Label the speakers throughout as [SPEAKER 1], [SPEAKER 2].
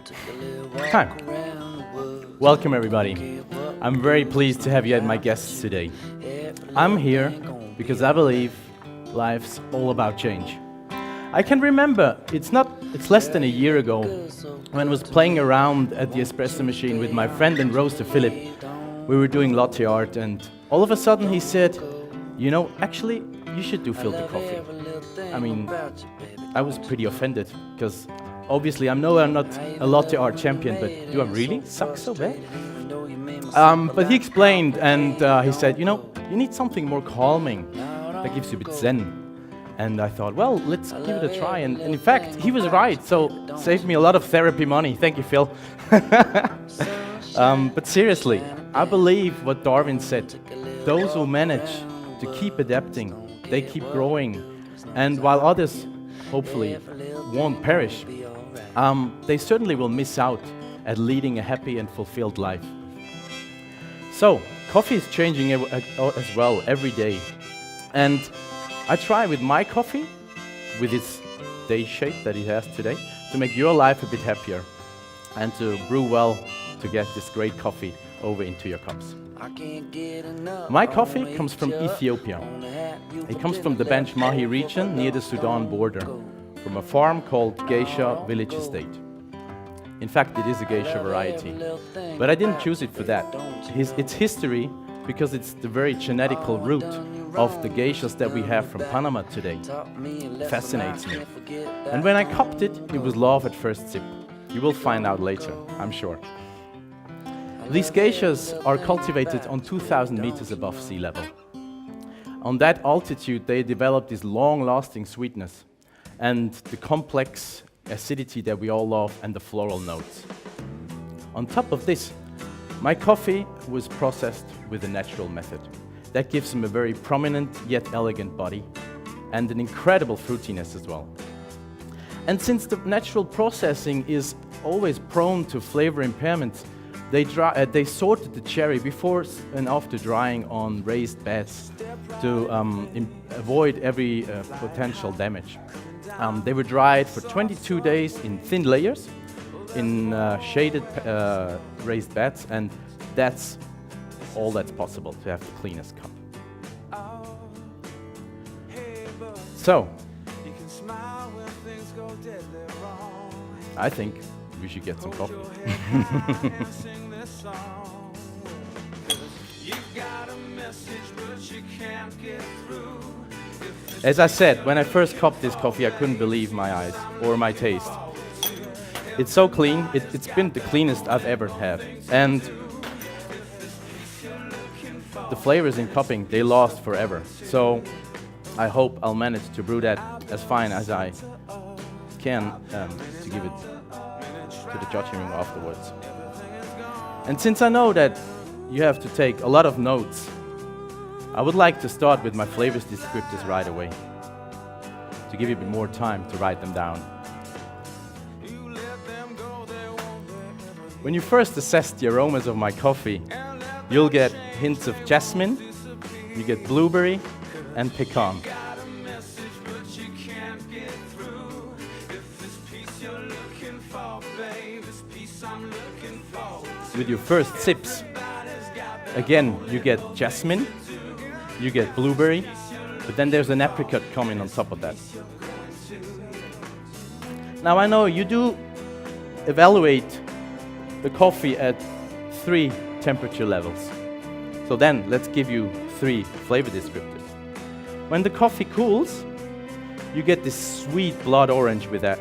[SPEAKER 1] Hi. Welcome everybody. I'm very pleased to have you as my guests today. I'm here because I believe life's all about change. I can remember, it's less than a year ago when I was playing around at the espresso machine with my friend and roaster Philip. We were doing latte art and all of a sudden he said, actually you should do filter coffee. I mean, I was pretty offended because obviously I'm not a latte art champion, but do I really suck so bad? But he explained and he said, you need something more calming that gives you a bit zen. And I thought, well, let's give it a try. And in fact, he was right, so saved me a lot of therapy money. Thank you, Phil. But seriously, I believe what Darwin said. Those who manage to keep adapting, they keep growing. And while others, hopefully, won't perish, they certainly will miss out at leading a happy and fulfilled life. So, coffee is changing as well every day. And I try with my coffee, with its day shape that it has today, to make your life a bit happier and to brew well to get this great coffee over into your cups. My coffee comes from Ethiopia. It comes from the Bench Mahi region near the Sudan border, from a farm called Geisha Village Estate. In fact, it is a geisha variety, but I didn't choose it for that. Its history, because it's the very genetical root of the geishas that we have from Panama today, fascinates me. And when I cupped it, it was love at first sip. You will find out later, I'm sure. These geishas are cultivated on 2,000 meters above sea level. On that altitude, they develop this long-lasting sweetness and the complex acidity that we all love and the floral notes. On top of this, my coffee was processed with a natural method. That gives them a very prominent yet elegant body and an incredible fruitiness as well. And since the natural processing is always prone to flavor impairments, they sorted the cherry before and after drying on raised beds to avoid every potential damage. They were dried for 22 days in thin layers in shaded raised beds, and that's all that's possible to have the cleanest cup. So, I think we should get some coffee. As I said, when I first cupped this coffee, I couldn't believe my eyes or my taste. It's so clean, it's been the cleanest I've ever had. And the flavors in cupping, they last forever. So I hope I'll manage to brew that as fine as I can to give it to the judging room afterwards. And since I know that you have to take a lot of notes, I would like to start with my flavors descriptors right away, to give you a bit more time to write them down. When you first assess the aromas of my coffee, you'll get hints of jasmine, you get blueberry and pecan. With your first sips, again, you get jasmine, you get blueberry, but then there's an apricot coming on top of that. Now I know you do evaluate the coffee at 3 temperature levels. So then let's give you 3 flavor descriptors. When the coffee cools, you get this sweet blood orange with that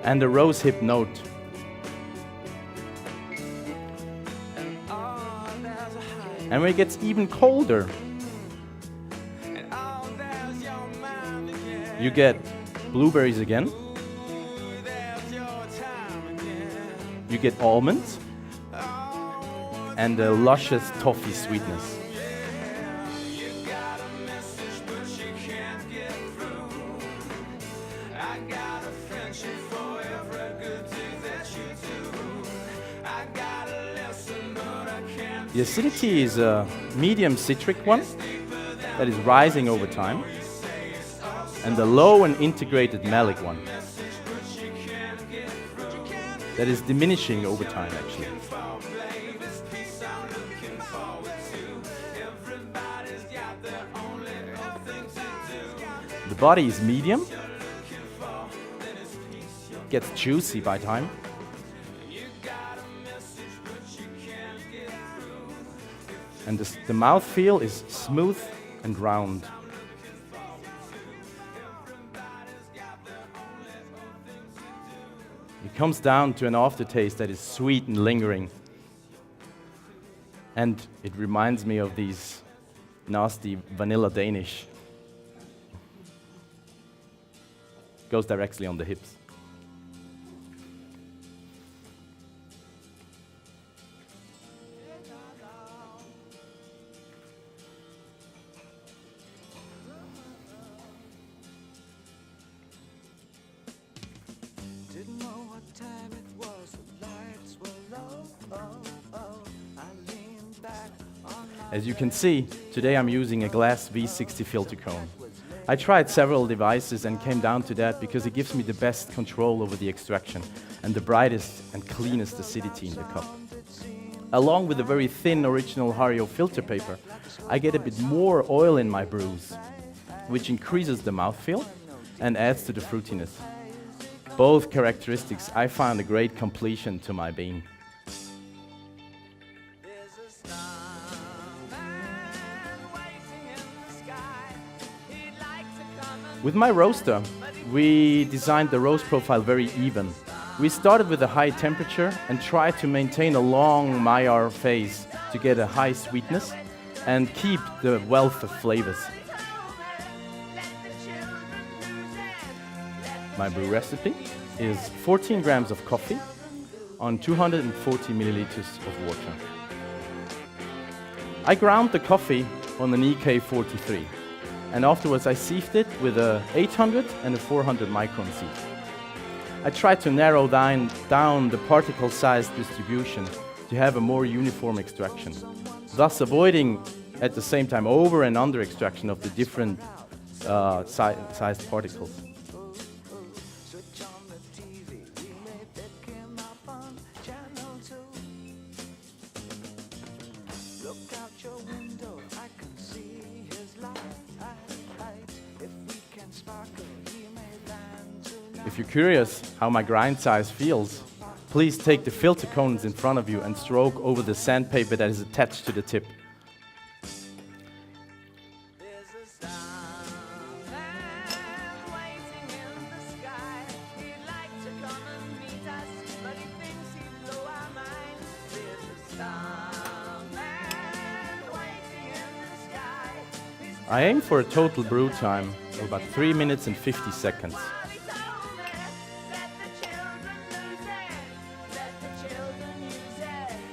[SPEAKER 1] and a rosehip note. And when it gets even colder, you get blueberries again. You get almonds and a luscious toffee sweetness. The acidity is a medium citric one that is rising over time, and the low and integrated malic one. that is diminishing over time, actually. The body is medium, gets juicy by time. And the mouthfeel is smooth and round. It comes down to an aftertaste that is sweet and lingering. And it reminds me of these nasty vanilla Danish. Goes directly on the hips.
[SPEAKER 2] Didn't know what time it was, the lights were low. I leaned back on my
[SPEAKER 1] As you can see, today I'm using a glass V60 filter cone. I tried several devices and came down to that because it gives me the best control over the extraction and the brightest and cleanest acidity in the cup. Along with the very thin original Hario filter paper, I get a bit more oil in my brews, which increases the mouthfeel and adds to the fruitiness. Both characteristics I found a great completion to my bean. With my roaster, we designed the roast profile very even. We started with a high temperature and tried to maintain a long Maillard phase to get a high sweetness and keep the wealth of flavors. My brew recipe is 14 grams of coffee on 240 milliliters of water. I ground the coffee on an EK43. And afterwards I sieved it with a 800 and a 400 micron sieve. I tried to narrow down the particle size distribution to have a more uniform extraction, thus avoiding at the same time over and under extraction of the different sized particles.
[SPEAKER 2] switch on the TV. We may pick him up on channel 2. Look out your window, I can see his light. If we can sparkle, he may land tonight.
[SPEAKER 1] If you're curious how my grind size feels, please take the filter cones in front of you and stroke over the sandpaper that is attached to the tip. I aim for a total brew time of about 3 minutes and 50 seconds.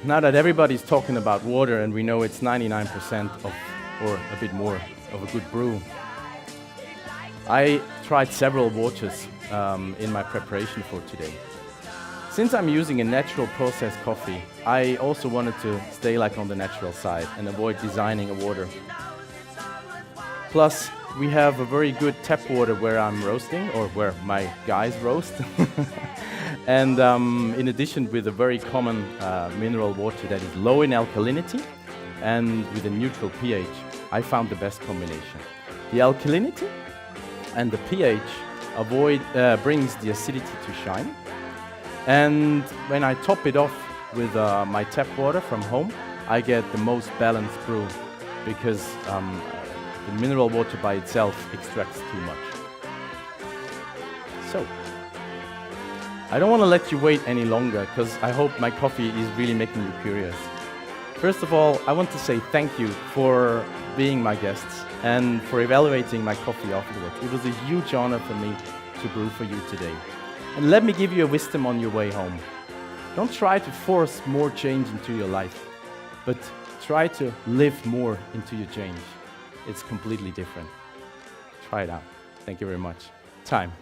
[SPEAKER 1] Now that everybody's talking about water and we know it's 99% of, or a bit more, of a good brew, I tried several waters in my preparation for today. Since I'm using a natural processed coffee, I also wanted to stay like on the natural side and avoid designing a water. Plus, we have a very good tap water where I'm roasting, or where my guys roast. And in addition, with a very common mineral water that is low in alkalinity and with a neutral pH, I found the best combination. The alkalinity and the pH brings the acidity to shine. And when I top it off with my tap water from home, I get the most balanced brew because the mineral water by itself extracts too much. So, I don't want to let you wait any longer because I hope my coffee is really making you curious. First of all, I want to say thank you for being my guests and for evaluating my coffee afterwards. It was a huge honor for me to brew for you today. And let me give you a wisdom on your way home. Don't try to force more change into your life, but try to live more into your change. It's completely different. Try it out. Thank you very much. Time.